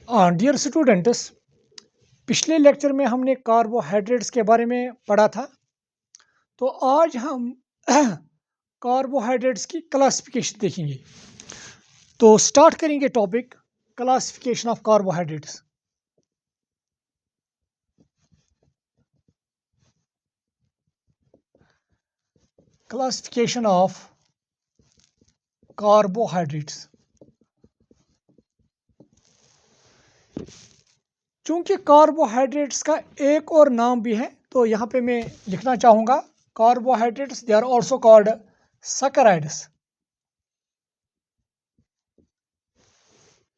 Dear students, पिछले lecture में हमने कार्बोहाइड्रेट्स के बारे में पढ़ा था। तो आज हम कार्बोहाइड्रेट्स की क्लासिफिकेशन देखेंगे। तो स्टार्ट करेंगे topic classification of carbohydrates. Classification of carbohydrates. चूंकि कार्बोहाइड्रेट्स का एक और नाम भी है, तो यहाँ पे मैं लिखना चाहूँगा carbohydrates they are also called saccharides.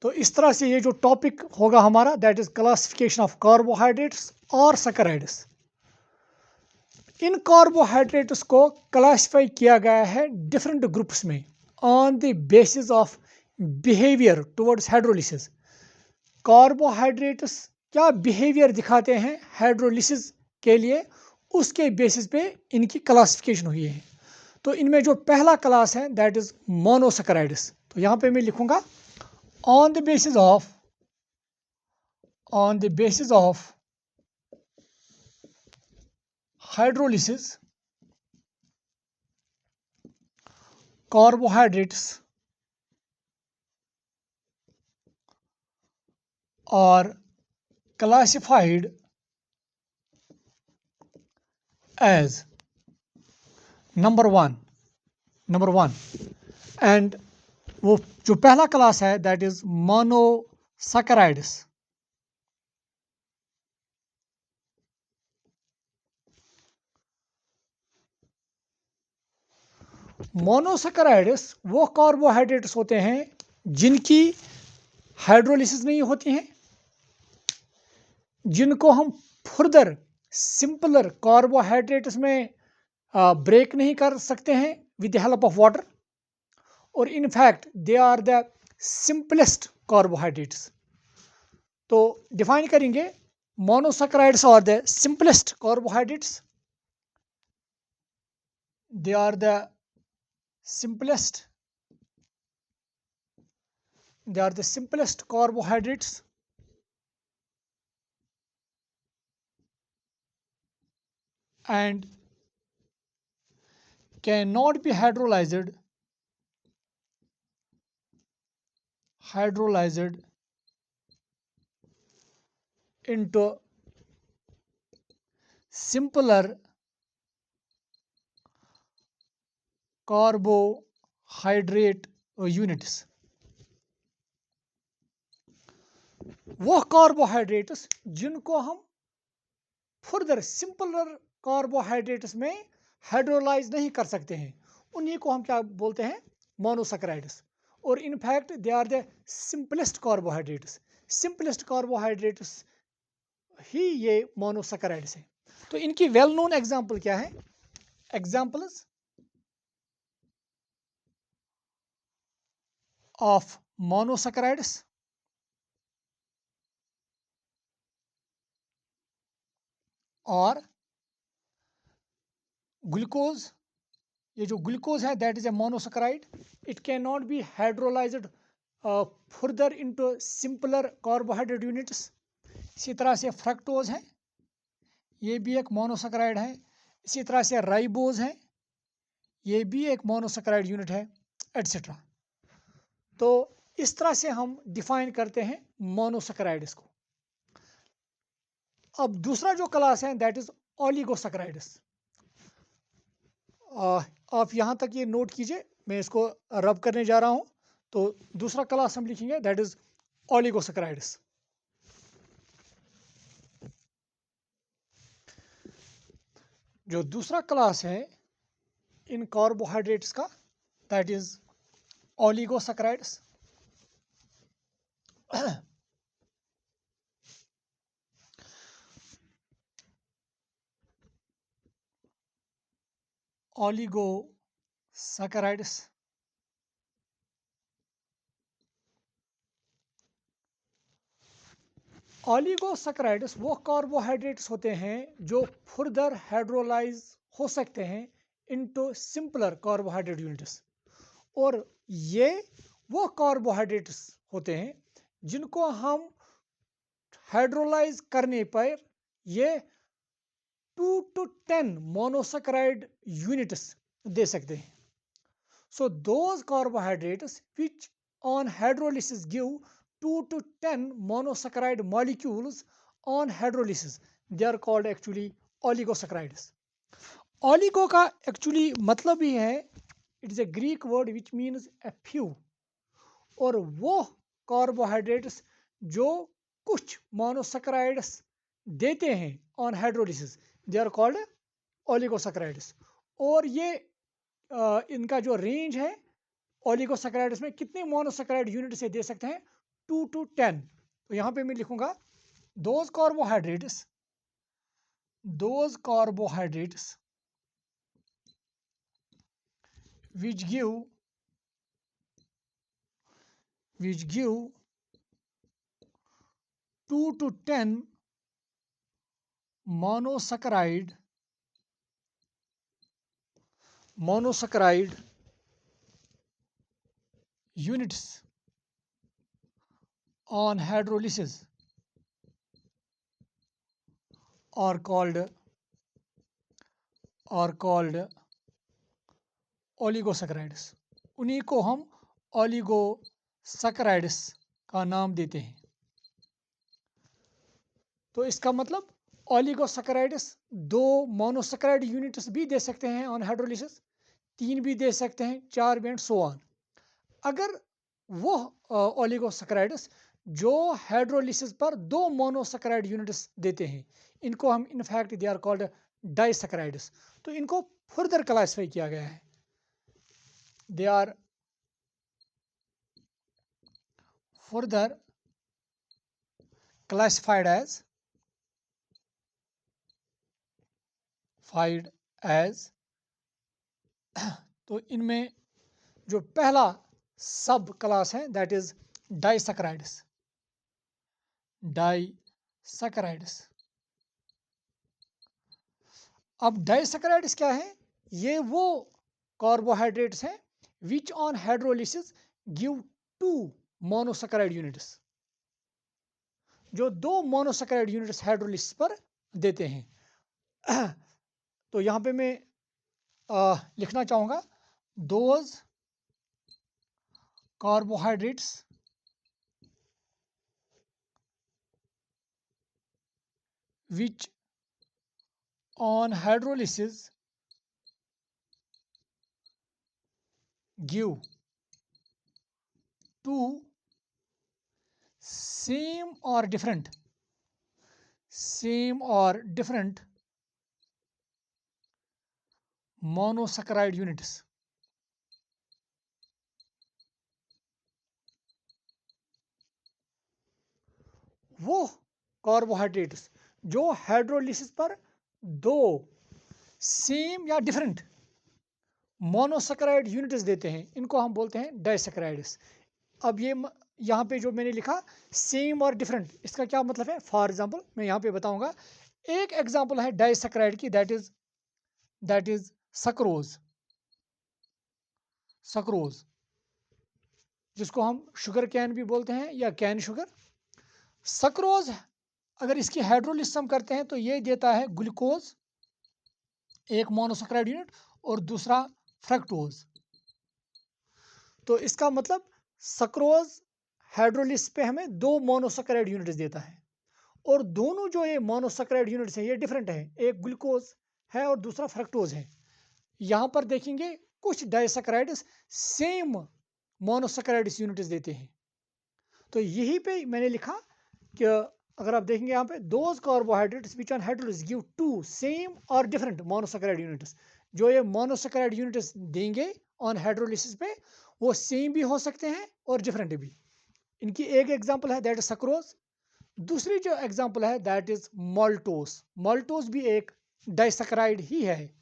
तो इस तरह से ये जो टॉपिक होगा हमारा, that is classification of carbohydrates और सैकराइड्स। इन कार्बोहाइड्रेट्स को क्लासिफाई किया गया है डिफरेंट ग्रुप्स में on the basis of behaviour towards hydrolysis. Carbohydrates क्या बिहेवियर दिखाते हैं हाइड्रोलिसिस के लिए, उसके बेसिस पे इनकी क्लासिफिकेशन हुई है। तो इनमें जो पहला क्लास है दैट इज मोनोसैकराइड्स। तो यहाँ पे मैं लिखूंगा on the basis of hydrolysis, carbohydrates are classified as number one and वो जो पहला क्लास है दैट इज मोनोसैकराइड्स। मोनोसैकराइड्स वो कार्बोहाइड्रेट्स होते हैं जिनकी हाइड्रोलिसिस नहीं होती हैं, जिनको हम फर्दर सिंपलर कार्बोहाइड्रेट्स में ब्रेक नहीं कर सकते हैं with the help of water, और in fact they are the simplest carbohydrates. तो डिफाइन करेंगे monosaccharides are the simplest carbohydrates. They are the simplest carbohydrates and cannot be hydrolyzed into simpler carbohydrate units। वो carbohydrates जिनको हम further simpler carbohydrates में hydrolyse नहीं कर सकते हैं, उन्हीं को हम क्या बोलते हैं, मोनोसैकराइड्स। और in fact they are the simplest carbohydrates. Simplest carbohydrates ही ये मोनोसैकराइड्स हैं। तो इनकी वेल नोन एग्जांपल क्या है? एग्जांपल्स ऑफ मोनोसैकराइड्स और ग्लूकोज। ये जो ग्लूकोज है that is a monosaccharide, it can not be hydrolysed further into simpler carbohydrate units. इसी तरह से फ्रक्टोज है, ये भी एक मोनोसैकराइड है। इसी तरह से राइबोज है, ये भी एक मोनोसैकराइड यूनिट है, एटसेट्रा। तो इस तरह से हम डिफाइन करते हैं मोनोसैकराइड्स को। अब दूसरा जो क्लास है दैट इज ओलिगोसैकराइड्स। आप यहाँ तक ये नोट कीजिए, मैं इसको रब करने जा रहा हूँ। तो दूसरा क्लास हम लिखेंगे दैट इज ओलिगोसैकराइड्स। जो दूसरा क्लास है इन कार्बोहाइड्रेट्स का दैट इज ओलिगोसैकराइड्स। ओलिगोसैकराइड्स ओलिगोसैकराइड्स वो कार्बोहाइड्रेट्स होते हैं जो फर्दर हाइड्रोलाइज हो सकते हैं इनटू सिंपलर कार्बोहाइड्रेट यूनिट्स। और ये वो कार्बोहाइड्रेट्स होते हैं जिनको हम हाइड्रोलाइज करने पर ये 2 to 10 मोनोसैकेराइड यूनिट्स दे सकते हैं. So those carbohydrates which on hydrolysis give 2 to 10 monosaccharide molecules on hydrolysis, they are called actually oligosaccharides. Oligo का actually मतलब ही है, it is a Greek word which means a few. और वो carbohydrates जो कुछ monosaccharides देते हैं on hydrolysis, they are called oligosaccharides. और ये इनका जो रेंज है ओलिगोसैकेराइड्स में कितने मोनोसैकेराइड यूनिट से दे सकते हैं, 2 to 10. तो यहाँ पे मैं लिखूंगा those carbohydrates which give 2 to 10 monosaccharide units on hydrolysis are called oligosaccharides. उन्हीं को हम oligosaccharides का नाम देते हैं. तो इसका मतलब oligosaccharides 2 मोनोसैकेराइड यूनिट्स भी दे सकते हैं ऑन हाइड्रोलिसिस, 3 भी दे सकते हैं, 4 भी, एंड सो ऑन. अगर वो ओलिगोसैकेराइड्स जो हाइड्रोलिसिस पर 2 मोनोसैकेराइड यूनिट्स देते हैं, इनको हम in fact they are called disaccharides. तो इनको फर्दर क्लासिफाई किया गया है. They are further classified as तो इनमें जो पहला सब क्लास है दैट इज डाइसैकेराइड्स. अब डाइसैकेराइड्स क्या है? ये वो कार्बोहाइड्रेट्स हैं which on hydrolysis give 2 monosaccharide units, जो 2 मोनोसैकेराइड यूनिट्स हाइड्रोलिसिस पर देते हैं. तो यहाँ पे मैं लिखना चाहूँगा those carbohydrates which on hydrolysis give 2 same or different monosaccharide units. वो कार्बोहाइड्रेट्स जो हाइड्रोलिसिस पर 2 सेम या डिफरेंट मोनोसैकेराइड यूनिट्स देते हैं, इनको हम बोलते हैं डाइसैकेराइड्स. अब ये यहाँ पे जो मैंने लिखा सेम और डिफरेंट, इसका क्या मतलब है? फॉर एग्जांपल मैं यहाँ पे बताऊंगा. एक एग्जांपल है डाइसैकेराइड की, दैट इज सक्रोज, जिसको हम शुगर कैन भी बोलते हैं या कैन शुगर. सक्रोज अगर इसकी हाइड्रोलिसिस हम करते हैं तो ये देता है ग्लूकोज, एक मोनोसैकेराइड यूनिट, और दूसरा फ्रक्टोज. तो इसका मतलब सक्रोज हाइड्रोलिसिस पे हमें 2 मोनोसैकेराइड यूनिट्स देता है, और दोनों जो ये मोनोसैकेराइड यूनिट्स हैं ये डिफरेंट है, एक ग्लूकोज है और दूसरा फ्रक्टोज है. यहाँ पर देखेंगे कुछ डाइसैकेराइड्स सेम मोनोसैकेराइड्स यूनिट्स देते हैं. तो यहीं पे मैंने लिखा कि अगर आप देखेंगे यहाँ पे those carbohydrates which on hydrolysis give 2 same और डिफरेंट मोनोसैकेराइड यूनिट्स, जो ये मोनोसैकेराइड यूनिट्स देंगे ऑन हाइड्रोलिसिस पे वो सेम भी हो सकते हैं और डिफरेंट भी. इनकी एक एग्जांपल है दैट इज सक्रोज. दूसरी जो एग्जांपल है दैट इज मॉल्टोज भी एक डाइसैकेराइड ही है.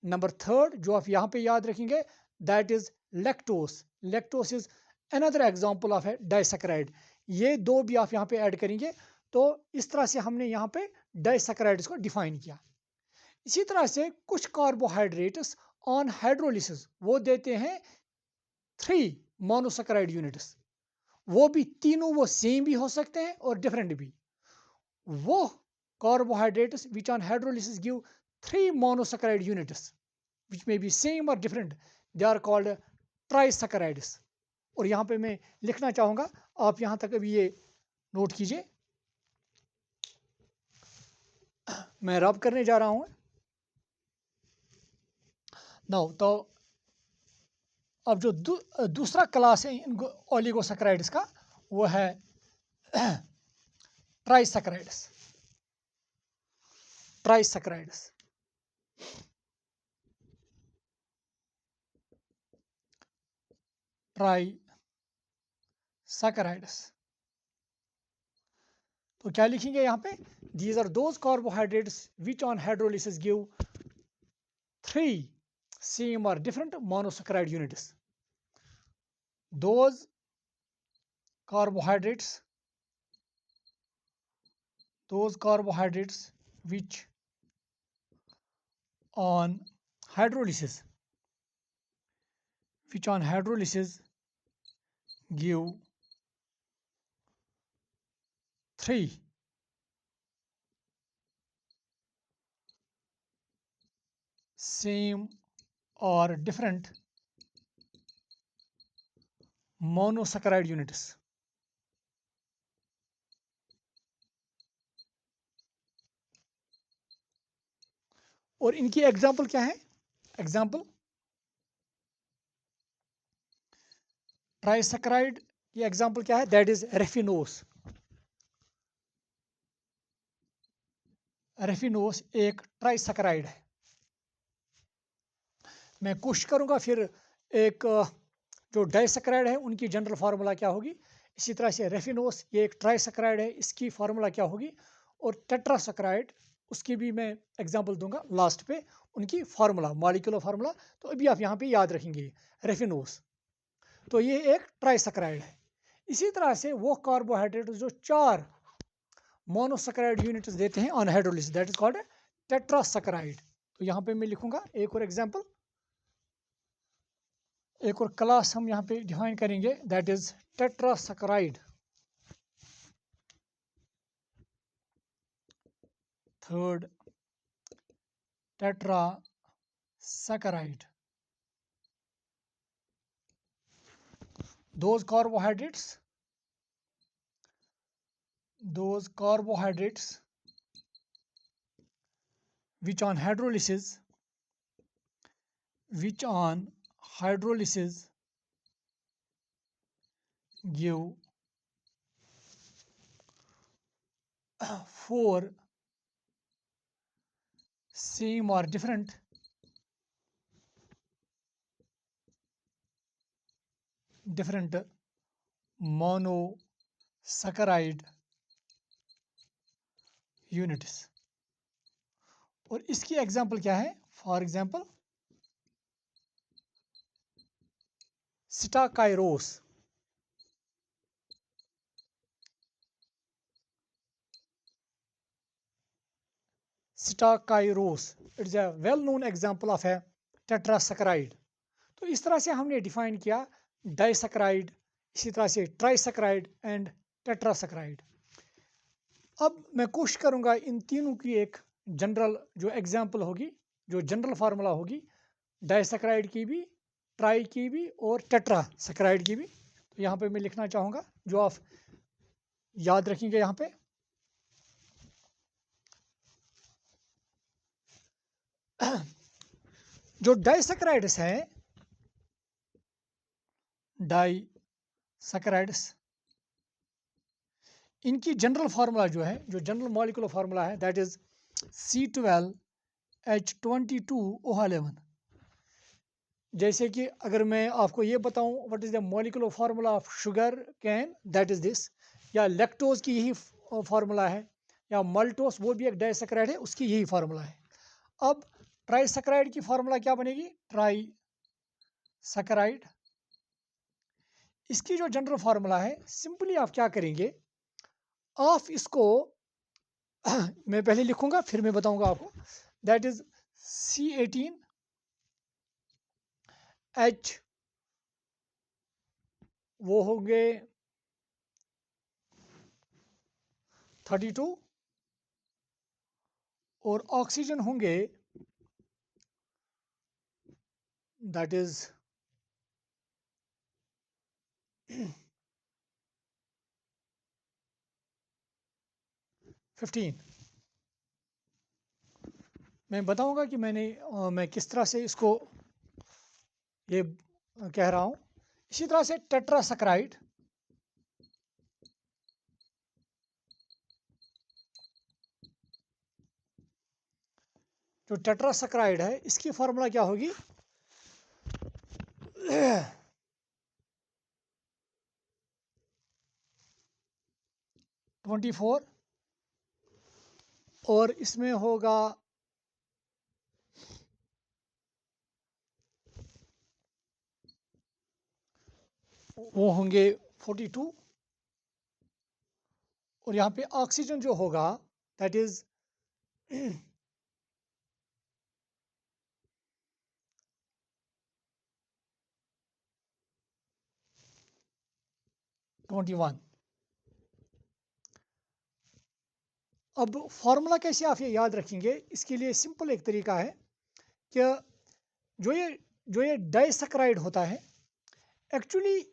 नंबर 3 जो आप यहाँ पे याद रखेंगे that is lactose is another example of A disaccharide. ये 2 भी आप यहाँ पे ऐड करेंगे. तो इस तरह से हमने यहाँ पे डाइसैकेराइड्स को डिफाइन किया. इसी तरह से कुछ कार्बोहाइड्रेट्स ऑन हाइड्रोलिसिस वो देते हैं 3 मोनोसैकेराइड यूनिट्स. वो भी तीनों वो सेम भी हो सकते हैं और डिफरेंट भी. वो carbohydrates which on hydrolysis give 3 monosaccharide units which may be same or different, they are called trisaccharides. और यहाँ पे मैं लिखना चाहूँगा, आप यहाँ तक अभी ये नोट कीजिए, मैं रब करने जा रहा हूँ नाउ। तो अब जो दूसरा क्लास है इन ओलिगोसैकेराइड्स का, वो है ट्राइसैकेराइड्स। ट्राइसैकेराइड्स ट्राइसैकेराइड्स तो क्या लिखेंगे यहाँ पे? These are those carbohydrates which on hydrolysis give 3 same or different monosaccharide units. Those carbohydrates which on hydrolysis give 3 same or different monosaccharide units. और इनकी एग्जाम्पल क्या है? एग्जाम्पल ट्राइसैकेराइड की एग्जाम्पल क्या है? That is रेफिनोस। रेफिनोस एक ट्राइसैकेराइड है। मैं कोशिश करूंगा फिर एक जो डाइसैकेराइड है उनकी जनरल फार्मूला क्या होगी। इसी तरह से रेफिनोस ये एक ट्राइसैकेराइड है, इसकी फार्मूला क्या होगी। और टेट्रासैकेराइड उसकी भी मैं एग्जांपल दूंगा लास्ट पे, उनकी फार्मूला मॉलिक्यूलर फार्मूला। तो अभी आप यहाँ पे याद रखेंगे रेफिनोस, तो ये एक ट्राइसैकेराइड है। इसी तरह से वो कार्बोहाइड्रेट जो 4 मोनोसैकेराइड यूनिट्स देते हैं on hydrolysis, that is called tetrasaccharide. तो यहाँ पे मैं लिखूंगा एक और एग्जाम्पल, एक और क्लास हम यहाँ पे डिफाइन करेंगे, that is tetrasaccharide. Third tetrasaccharide, those carbohydrates which on hydrolysis give 4 same or different monosaccharide units। और इसकी एग्जाम्पल क्या है? For example stachyose, it's a well known example of a tetrasaccharide. तो इस तरह से हमने डिफाइन किया डाइसैकेराइड, इसी तरह से ट्राइसैकेराइड एंड टेट्रासैकेराइड। अब मैं कोशिश करूंगा इन तीनों की एक जनरल जो एग्जाम्पल होगी, जो जनरल फार्मूला होगी, डाइसैकेराइड की भी, ट्राई की भी और टेट्रासैकेराइड की भी। तो यहाँ पे मैं लिखना चाहूँगा जो आप याद रखेंगे यहाँ पे, जो डाइसैकेराइड्स हैं, डाइसैकेराइड्स इनकी जनरल फार्मूला जो है, जो जनरल मॉलिक्यूलर फार्मूला है, दैट इज C12H22O11। जैसे कि अगर मैं आपको ये बताऊं what is the molecular formula of sugar cane, that is this, या लैक्टोज की यही फार्मूला है, या मल्टोस वो भी एक डाइसैकेराइड है, उसकी यही फार्मूला है। अब ट्राइसैकेराइड की फार्मूला क्या बनेगी? ट्राइसैकेराइड, इसकी जो जनरल फार्मूला है, सिंपली आप क्या करेंगे, आप इसको मैं पहले लिखूंगा फिर मैं बताऊंगा आपको, दैट इज C18H, वो होंगे 32 और ऑक्सीजन होंगे, दैट इज 15। मैं बताऊंगा कि मैं किस तरह से इसको ये कह रहा हूं। इसी तरह से टेट्रासैकराइड, जो टेट्रासैकराइड है इसकी फार्मूला क्या होगी? 24 और इसमें होगा वो होंगे 42 और यहाँ पे ऑक्सीजन जो होगा दैट इज 21। अब फॉर्मूला कैसे आप ये याद रखेंगे? इसके लिए सिंपल एक तरीका है कि जो ये डाइसैकराइड होता है, एक्चुअली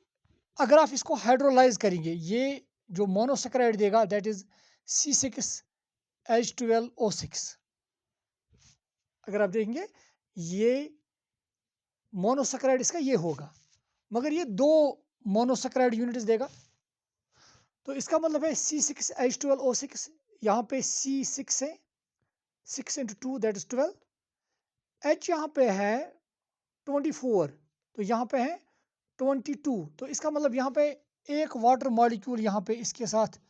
अगर आप इसको हाइड्रोलाइज करेंगे, ये जो मोनोसैकराइड देगा दैट इज C6H12O6। अगर आप देखेंगे ये मोनोसैकराइड इसका ये होगा, मगर ये 2 मोनोसैकराइड यूनिट्स देगा। तो इसका मतलब है C6H12O6, यहाँ पे C6 है, 6 × 2 दैट इज 12, H यहाँ पे है 24, तो यहाँ पे है 22। तो इसका मतलब यहाँ पे एक वाटर मॉलिक्यूल यहाँ पे इसके साथ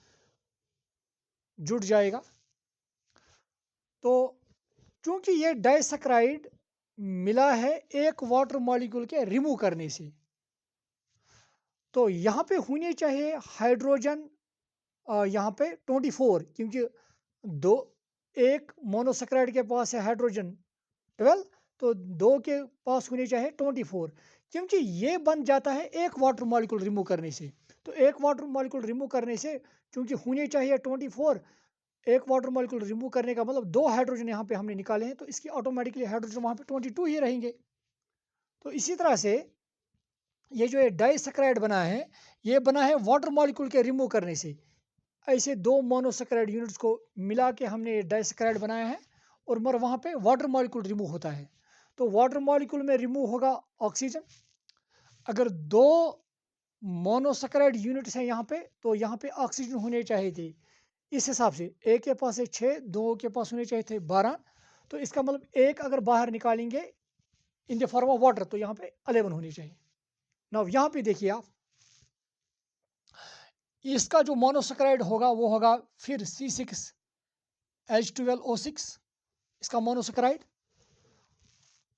जुड़ जाएगा। तो चूंकि ये डाइसैकराइड मिला है एक वाटर मॉलिक्यूल के रिमूव करने से, तो यहाँ पे होने चाहिए हाइड्रोजन यहाँ पे 24, क्योंकि एक मोनोसैकराइड के पास है हाइड्रोजन 12, तो 2 के पास होने चाहिए 24, क्योंकि ये बन जाता है एक वाटर मॉलिक्यूल रिमूव करने से। तो एक वाटर मॉलिक्यूल रिमूव करने से चूंकि होने चाहिए 24, एक वाटर मॉलिक्यूल रिमूव करने का मतलब 2 हाइड्रोजन यहाँ पे हमने निकाले हैं, तो इसकी ऑटोमेटिकली हाइड्रोजन वहाँ पे 22 ही रहेंगे। तो इसी तरह से ये जो डाइसैकराइड बना है, ये बना है वाटर मॉलिक्यूल के रिमूव करने से। ऐसे 2 मोनोसैकराइड यूनिट्स को मिला के हमने डाइसैकराइड बनाया है, और मगर वहाँ पे वाटर मॉलिक्यूल रिमूव होता है। तो वाटर मॉलिक्यूल में रिमूव होगा ऑक्सीजन। अगर 2 मोनोसैकराइड यूनिट्स हैं यहाँ पे, तो यहाँ पे ऑक्सीजन होने चाहिए थे इस हिसाब से, एक के पास है 6, 2 के पास होने चाहिए थे 12। तो इसका मतलब एक अगर बाहर निकालेंगे in the form of water, तो यहाँ पे 11 होनी चाहिए। नाउ यहाँ पे देखिए आप, इसका जो मोनोसैकराइड होगा वो होगा फिर C6H12O6, इसका मोनोसैकराइड।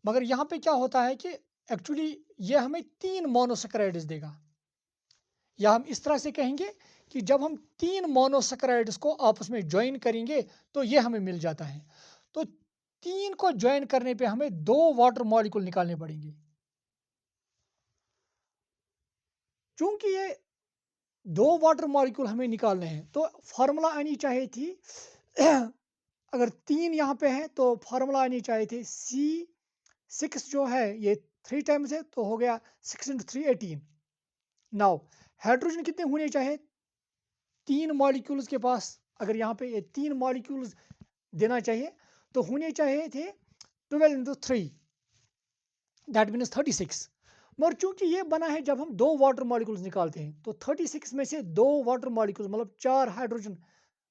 मगर यहाँ पे क्या होता है कि एक्चुअली ये हमें 3 मोनोसैकराइड्स देगा, या हम इस तरह से कहेंगे कि जब हम 3 मोनोसैकराइड्स को आपस में ज्वाइन करेंगे तो ये हमें मिल जाता है। तो 3 को ज्वाइन करने पे हमें 2 वाटर मॉलिक्यूल निकालने पड़ेंगे। चूंकि ये 2 वाटर मॉलिक्यूल हमें निकालने हैं, तो फार्मूला आनी चाहिए थी अगर 3 यहाँ पे है तो फार्मूला आनी चाहिए थी C6 जो है ये 3 टाइम्स है, तो हो गया 6 × 3 18। नाउ हाइड्रोजन कितने होने चाहिए? 3 मॉलिक्यूल्स के पास, अगर यहाँ पे ये 3 मॉलिक्यूल्स देना चाहिए तो होने चाहिए थे 12 × 3, दैट मीन्स 36। मगर चूंकि ये बना है जब हम 2 वाटर मॉलिक्यूल्स निकालते हैं, तो 36 में से 2 वाटर मॉलिक्यूल्स मतलब 4 हाइड्रोजन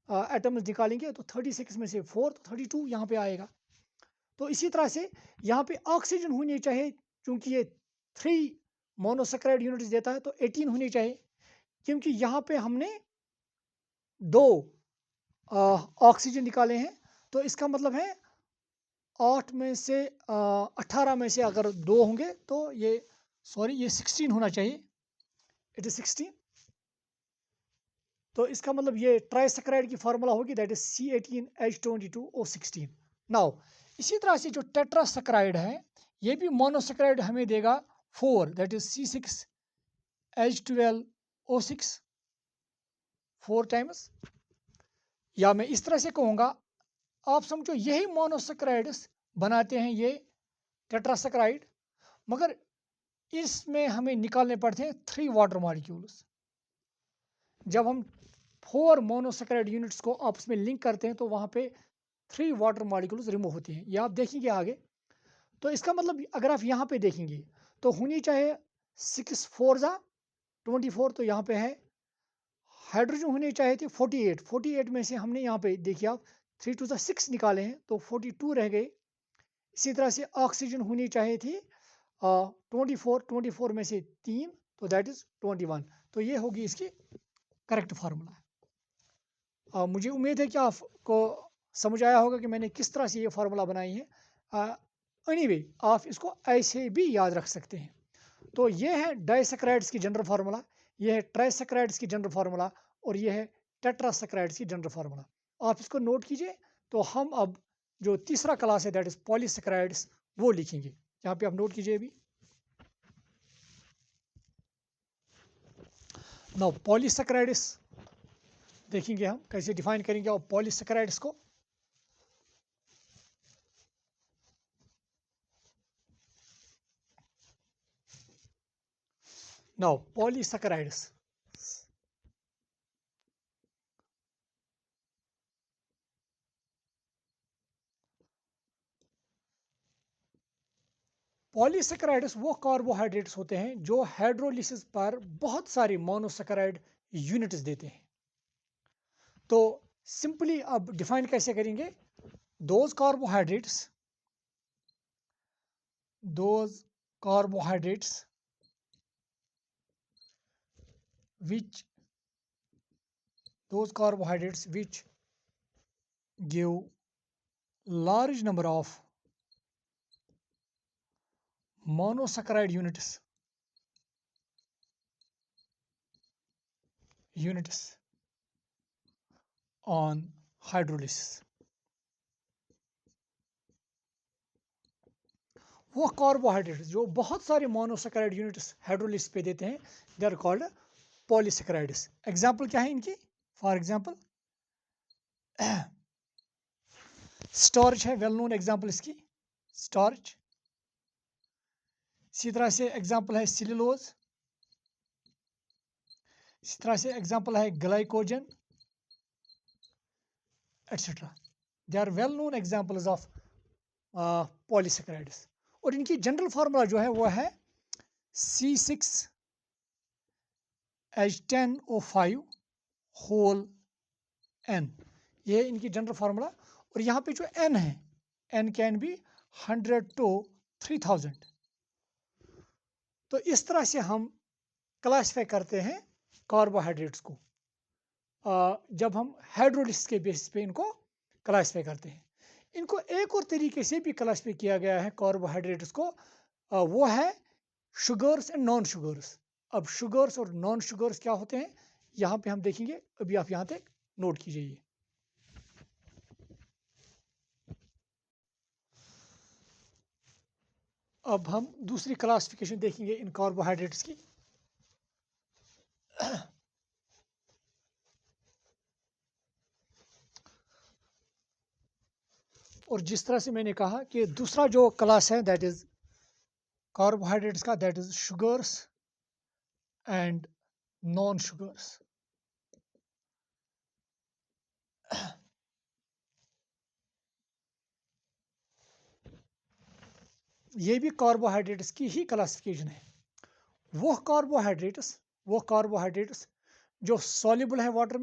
एटम्स निकालेंगे, तो 36 में से 4, तो 32 यहाँ पे आएगा। तो इसी तरह से यहाँ पे ऑक्सीजन होनी चाहिए, चूंकि ये 3 मोनोसैकराइड यूनिट्स देता है, तो 18 होनी चाहिए, क्योंकि यहाँ पे हमने 2 ऑक्सीजन निकाले हैं। तो इसका मतलब है 8 में से 18 में से अगर 2 होंगे तो ये 16 होना चाहिए, इट इज 16। तो इसका मतलब ये ट्राइसैकराइड की फार्मूला होगी दैट इज C18H22O16। नाउ इसी तरह से जो टेट्रासैकराइड है ये भी मोनोसैकराइड हमें देगा 4, दैट इज C6H12O6 4 टाइम्स। या मैं इस तरह से कहूँगा आप समझो यही मोनोसेक्राइड्स बनाते हैं ये टेट्रासेक्राइड, मगर इसमें हमें निकालने पड़ते हैं 3 वाटर मॉलिक्यूल्स। जब हम 4 मोनोसेक्राइड यूनिट्स को आपस में लिंक करते हैं तो वहाँ पे 3 वाटर मॉलिक्यूल्स रिमूव होती हैं। ये आप देखेंगे आगे। तो इसका मतलब अगर आप यहाँ पे देखेंगे तो होनी चाहिए 6 4 जा 24, तो यहाँ पे है हाइड्रोजन होने चाहिए थे 48 में से हमने यहाँ पे देखिए आप 3 2 6 निकाले हैं तो 42 रह गए। इसी तरह से ऑक्सीजन होनी चाहिए थी 24 में से 3, तो दैट इज 21। तो ये होगी इसकी करेक्ट फार्मूला। मुझे उम्मीद है कि आपको समझ आया होगा कि मैंने किस तरह से ये फार्मूला बनाई है। एनीवे आप इसको ऐसे भी याद रख सकते हैं। तो ये है डाइसेक्राइड्स की जनरल फार्मूला, ये है ट्राइसेक्राइड्स की जनरल फार्मूला, और ये है टेट्रासेक्राइड्स की जनरल फार्मूला। आप इसको नोट कीजिए। तो हम अब जो तीसरा क्लास है दैट इज पॉलीसेक्राइड्स वो लिखेंगे। यहाँ पे आप नोट कीजिए अभी। नाउ पॉलीसेक्राइड्स देखेंगे हम कैसे डिफाइन करेंगे और पॉलीसेक्राइड्स को। नाउ पॉलीसेक्राइड्स, पॉलीसेक्राइड्स वो कार्बोहाइड्रेट्स होते हैं जो हाइड्रोलिसिस पर बहुत सारी मोनोसेक्राइड यूनिट्स देते हैं। तो सिंपली अब डिफाइन कैसे करेंगे? Those carbohydrates which give large number of monosaccharide units on hydrolysis। वो कार्बोहाइड्रेट्स जो बहुत सारे मोनोसेक्राइड यूनिट्स हाइड्रोलिसिस पे देते हैं they are called polysaccharides. Example क्या है इनकी? फॉर एग्जांपल स्टार्च है, वेल नोन एग्जांपल इसकी स्टार्च। इसी तरह से एग्जांपल है सेल्यूलोज, इसी तरह से एग्जांपल है glycogen etcetera. They are well known examples of polysaccharides. और इनकी जनरल फार्मूला जो है वो है C6H10O5 होल N। ये है इनकी जनरल फार्मूला। और यहाँ पे जो N है, N कैन बी 100 to 3000। तो इस तरह से हम क्लासिफाई करते हैं कार्बोहाइड्रेट्स को। जब हम हाइड्रोलिसिस के बेसिस पे इनको क्लासिफाई करते हैं। इनको एक और तरीके से भी क्लासिफाई किया गया है कार्बोहाइड्रेट्स को, वो है शुगर्स एंड नॉन शुगर्स। अब शुगर्स और नॉन शुगर्स क्या होते हैं यहाँ पे हम देखेंगे। अभी आप यहाँ तक नोट कीजिए। अब हम दूसरी क्लासिफिकेशन देखेंगे इन कार्बोहाइड्रेट्स की। और जिस तरह से मैंने कहा कि दूसरा जो क्लास है दैट इज कार्बोहाइड्रेट्स का, that is sugars and non sugars. ये भी कार्बोहाइड्रेट्स की ही क्लासिफिकेशन है। वो कार्बोहाइड्रेट्स जो सॉल्युबल है वाटर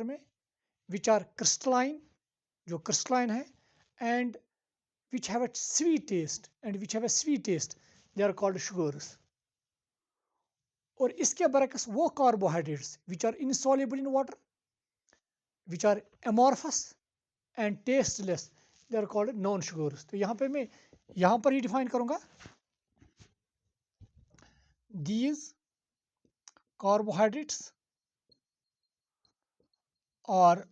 में, विच आर क्रिस्टलाइन, जो क्रिस्टलाइन है, and which have a sweet taste they are called sugars। और इसके बरक्स वो carbohydrates which are insoluble in water, which are amorphous and tasteless, they are called non sugars। तो यहाँ पे मैं यहाँ पर ही डिफाइन करूंगा। these carbohydrates are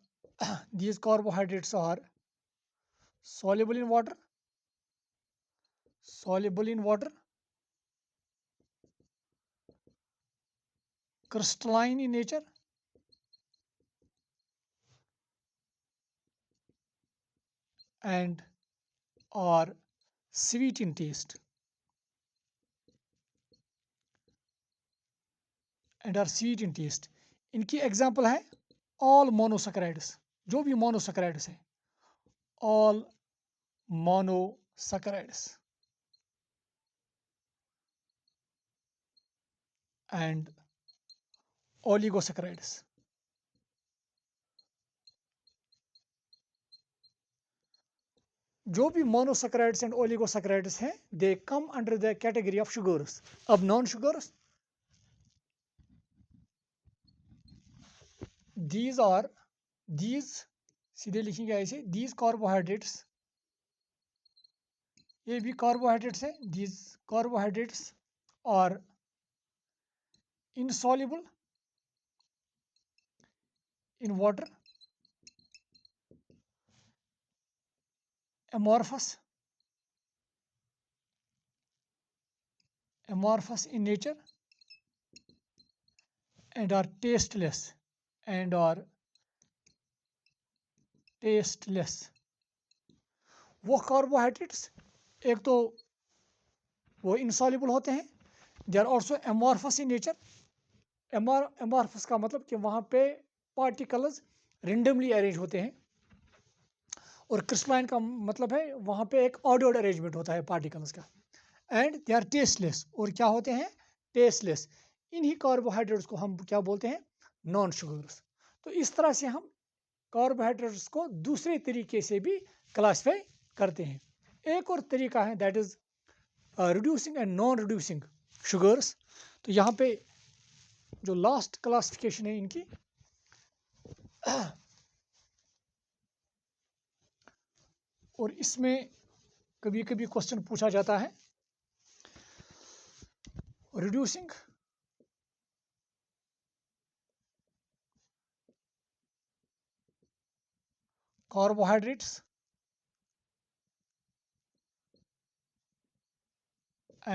soluble in water, crystalline in nature, and are sweet in taste इनकी example है all monosaccharides, जो भी मोनोसैकेराइड्स है, ऑल मोनोसैकेराइड्स एंड ओलिगोसैकेराइड्स। जो भी मोनोसैकेराइड्स एंड ओलिगोसैकेराइड्स हैं, they come under the category of sugars. अब non sugars, these सीधे लिखेंगे ऐसे, these carbohydrates, ये भी कार्बोहाइड्रेट्स है, these carbohydrates are insoluble in water, amorphous in nature, and are tasteless वो कार्बोहाइड्रेट्स एक तो वो insoluble होते हैं, they are also amorphous in nature। amorphous का मतलब कि वहाँ पे पार्टिकल्स रेंडमली अरेंज होते हैं, और क्रिस्टलाइन का मतलब है वहाँ पे एक ऑर्डर्ड अरेंजमेंट होता है पार्टिकल्स का। एंड दे आर टेस्टलेस, और क्या होते हैं, टेस्टलेस। इन्हीं कार्बोहाइड्रेट्स को हम क्या बोलते हैं, नॉन शुगर्स। तो इस तरह से हम कार्बोहाइड्रेट्स को दूसरे तरीके से भी क्लासिफाई करते हैं। एक और तरीका है, that is reducing and non reducing sugars. तो यहाँ पे जो लास्ट क्लासिफिकेशन है इनकी, और इसमें कभी कभी क्वेश्चन पूछा जाता है, रिड्यूसिंग carbohydrates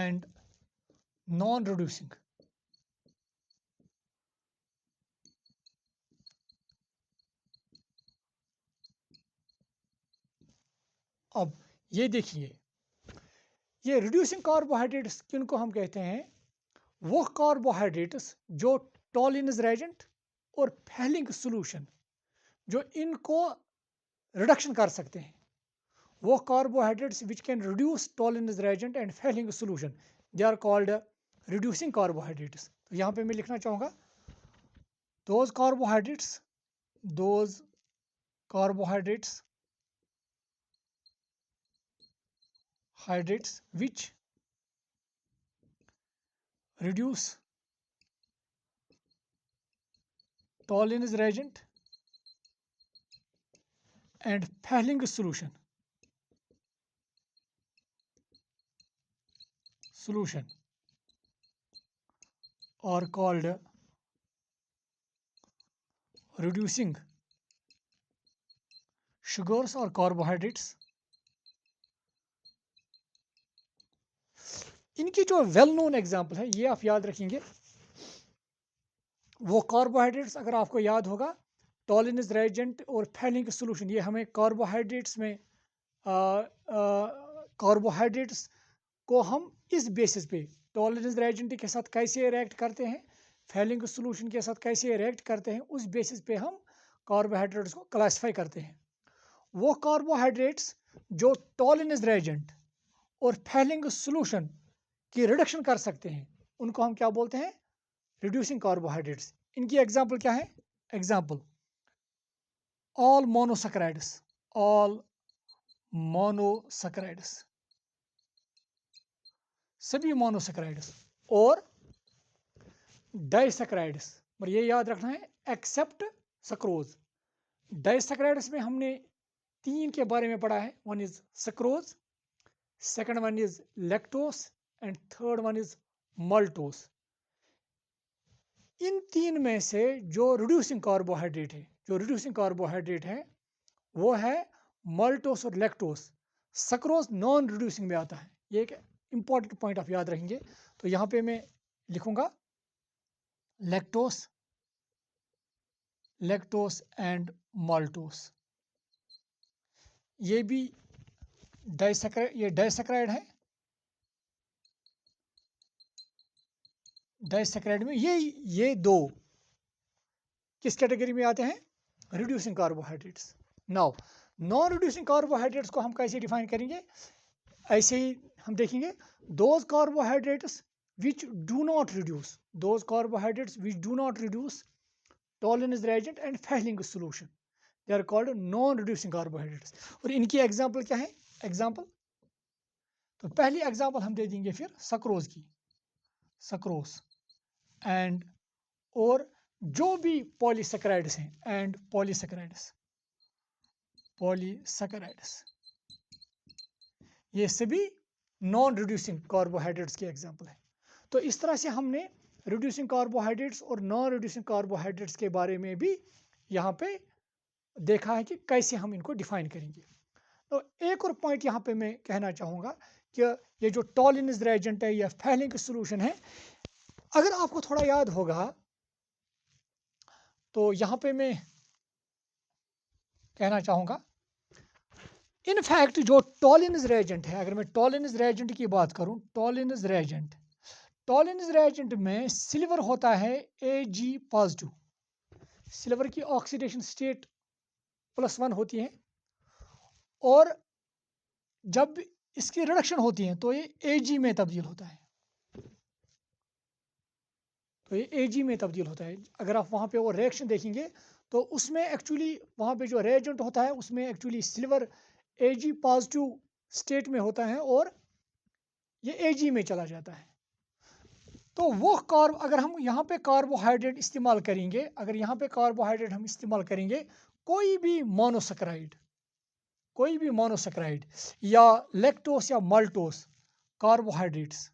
and non-reducing अब ये देखिए, ये रिड्यूसिंग कार्बोहाइड्रेट्स किनको हम कहते हैं, वो कार्बोहाइड्रेट्स जो टॉलिनस रेजेंट और फैलिंग सॉल्यूशन जो इनको रिडक्शन कर सकते हैं, वो carbohydrates which can reduce Tollens reagent and Fehling solution, they are called reducing carbohydrates. तो यहाँ पे मैं लिखना चाहूँगा, those carbohydrates which reduce टॉलिनस reagent and Fehling solution are called reducing sugars or carbohydrates। इनकी जो वेल नोन एग्जाम्पल है, ये आप याद रखेंगे, वो कार्बोहाइड्रेट्स अगर आपको याद होगा, टॉलिनस रेजेंट और फैलिंग सॉल्यूशन, ये हमें कार्बोहाइड्रेट्स में कार्बोहाइड्रेट्स को हम इस बेसिस पे टॉलरेंस रेजेंट के साथ कैसे रिएक्ट करते हैं, फैलिंग सॉल्यूशन के साथ कैसे रिएक्ट करते हैं, उस बेसिस पे हम कार्बोहाइड्रेट्स को क्लासिफाई करते हैं। वो कार्बोहाइड्रेट्स जो टॉलरेंस रेजेंट और फैलिंग सॉल्यूशन की रिडक्शन कर सकते हैं, उनको हम क्या बोलते हैं, रिड्यूसिंग कार्बोहाइड्रेट्स। इनकी एग्जाम्पल क्या है, एग्जाम्पल ऑल मोनोसैकेराइड्स, सभी मोनोसैकेराइड्स, और डाइसैकेराइड्स, पर ये याद रखना है एक्सेप्ट सक्रोज। डाइसैकेराइड्स में हमने 3 के बारे में पढ़ा है, one is sucrose, second one is lactose and third one is maltose. इन 3 में से जो रिड्यूसिंग कार्बोहाइड्रेट है वो है माल्टोस और लैक्टोस। सक्रोज नॉन रिड्यूसिंग में आता है, ये एक इंपॉर्टेंट पॉइंट आप याद रखेंगे। तो यहाँ पे मैं लिखूंगा लैक्टोस एंड माल्टोस, ये भी डाइसैकराइड, ये डाइसैकराइड है। डाइसैकराइड में ये दो किस कैटेगरी में आते हैं? Reducing carbohydrates. Now non reducing carbohydrates को हम कैसे डिफाइन करेंगे? ऐसे ही हम देखेंगे, those carbohydrates which do not reduce, those carbohydrates which do not reduce Tollens reagent and Fehling solution, they are called non reducing carbohydrates। और इनकी एग्जांपल क्या है? एग्जांपल, तो पहली एग्जांपल हम दे देंगे फिर सक्रोज की, सक्रोज एंड और जो भी पॉलीसैकेराइड्स हैं, एंड पॉलीसैकेराइड्स, ये सभी नॉन रिड्यूसिंग कार्बोहाइड्रेट्स के एग्जांपल है। तो इस तरह से हमने रिड्यूसिंग कार्बोहाइड्रेट्स और नॉन रिड्यूसिंग कार्बोहाइड्रेट्स के बारे में भी यहाँ पे देखा है कि कैसे हम इनको डिफाइन करेंगे। तो एक और पॉइंट यहाँ पे मैं कहना चाहूँगा कि ये जो टॉलिन्स रिएजेंट है या फेहलिंग सॉल्यूशन है, अगर आपको थोड़ा याद होगा तो यहाँ पे मैं कहना चाहूँगा, इनफैक्ट जो टॉलिन्स रिएजेंट है, अगर मैं टॉलिन्स रिएजेंट की बात करूँ, टॉलिन्स रिएजेंट में सिल्वर होता है Ag पॉजिटिव, सिल्वर की ऑक्सीडेशन स्टेट +1 होती है, और जब इसकी रिडक्शन होती है तो ये Ag में तब्दील होता है, अगर आप वहाँ पे वो रिएक्शन देखेंगे तो उसमें एक्चुअली वहाँ पे जो रिएजेंट होता है उसमें actually silver Ag positive state में होता है और ये Ag में चला जाता है। तो वो अगर हम यहाँ पे कार्बोहाइड्रेट इस्तेमाल करेंगे, कोई भी मोनोसैकेराइड या लैक्टोस या माल्टोस कार्बोहाइड्रेट्स,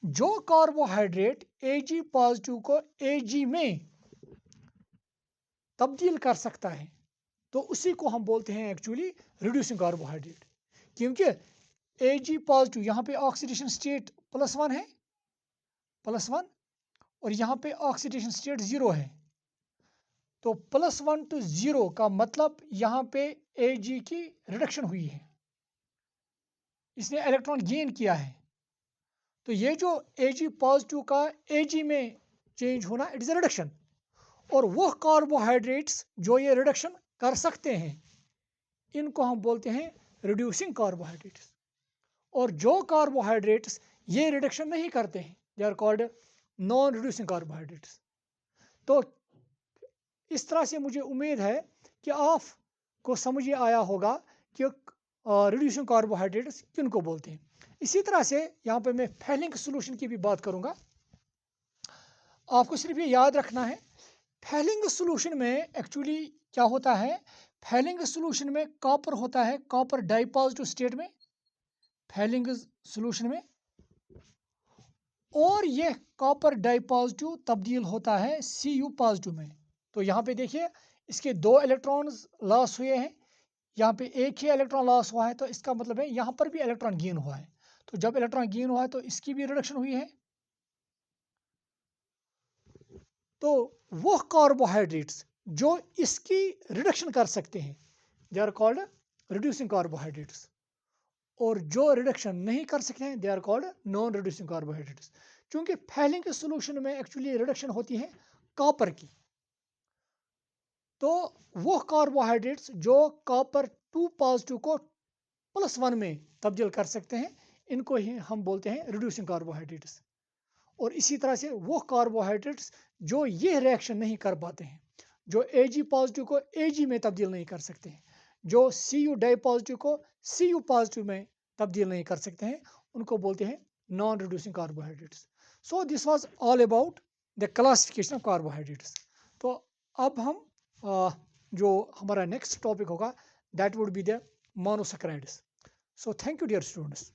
जो कार्बोहाइड्रेट Ag पॉजिटिव को Ag में तब्दील कर सकता है तो उसी को हम बोलते हैं एक्चुअली रिड्यूसिंग कार्बोहाइड्रेट, क्योंकि Ag पॉजिटिव यहाँ पे ऑक्सीडेशन स्टेट +1 है, +1, और यहाँ पे ऑक्सीडेशन स्टेट 0 है, तो +1 to 0 का मतलब यहाँ पे Ag की रिडक्शन हुई है, इसने इलेक्ट्रॉन गेन किया है। तो ये जो Ag पॉजिटिव का Ag में चेंज होना, इट इज अ रिडक्शन, और वो कार्बोहाइड्रेट्स जो ये रिडक्शन कर सकते हैं इनको हम बोलते हैं रिड्यूसिंग कार्बोहाइड्रेट्स, और जो कार्बोहाइड्रेट्स ये रिडक्शन नहीं करते हैं they are called non reducing carbohydrates. तो इस तरह से मुझे उम्मीद है कि आपको समझ आया होगा कि रिड्यूसिंग कार्बोहाइड्रेट्स किन को बोलते हैं। इसी तरह से यहाँ पे मैं फेहलिंग सॉल्यूशन की भी बात करूँगा। आपको सिर्फ ये याद रखना है, फेहलिंग सॉल्यूशन में एक्चुअली क्या होता है, फेहलिंग सॉल्यूशन में कॉपर होता है, कॉपर डाइपॉजिटिव स्टेट में फेहलिंग सॉल्यूशन में, और ये कॉपर डाइपॉजिटिव तब्दील होता है Cu पॉजिटिव में। तो यहाँ पे देखिए इसके 2 इलेक्ट्रॉन्स लॉस हुए हैं, यहाँ पे एक ही इलेक्ट्रॉन लॉस हुआ है, तो इसका मतलब है यहाँ पर भी इलेक्ट्रॉन गेन हुआ है। तो जब इलेक्ट्रॉन गेन हुआ है तो इसकी भी रिडक्शन हुई है। तो वो कार्बोहाइड्रेट्स जो इसकी रिडक्शन कर सकते हैं they are called reducing carbohydrates, और जो रिडक्शन नहीं कर सकते हैं they are called non reducing carbohydrates. क्योंकि फेहलिंग के सॉल्यूशन में एक्चुअली रिडक्शन होती है कॉपर की, तो वो कार्बोहाइड्रेट्स जो कॉपर 2 पॉजिटिव को +1 में तब्दील कर सकते हैं इनको ही हम बोलते हैं रिड्यूसिंग कार्बोहाइड्रेट्स। और इसी तरह से वो कार्बोहाइड्रेट्स जो ये रिएक्शन नहीं कर पाते हैं, जो Ag पॉजिटिव को Ag में तब्दील नहीं कर सकते हैं, जो Cu डाई पॉजिटिव को Cu पॉजिटिव में तब्दील नहीं कर सकते हैं, उनको बोलते हैं non reducing carbohydrates. So this was all about the classification of carbohydrates. तो अब हम जो हमारा नेक्स्ट टॉपिक होगा that would be the monosaccharides. So thank you dear students.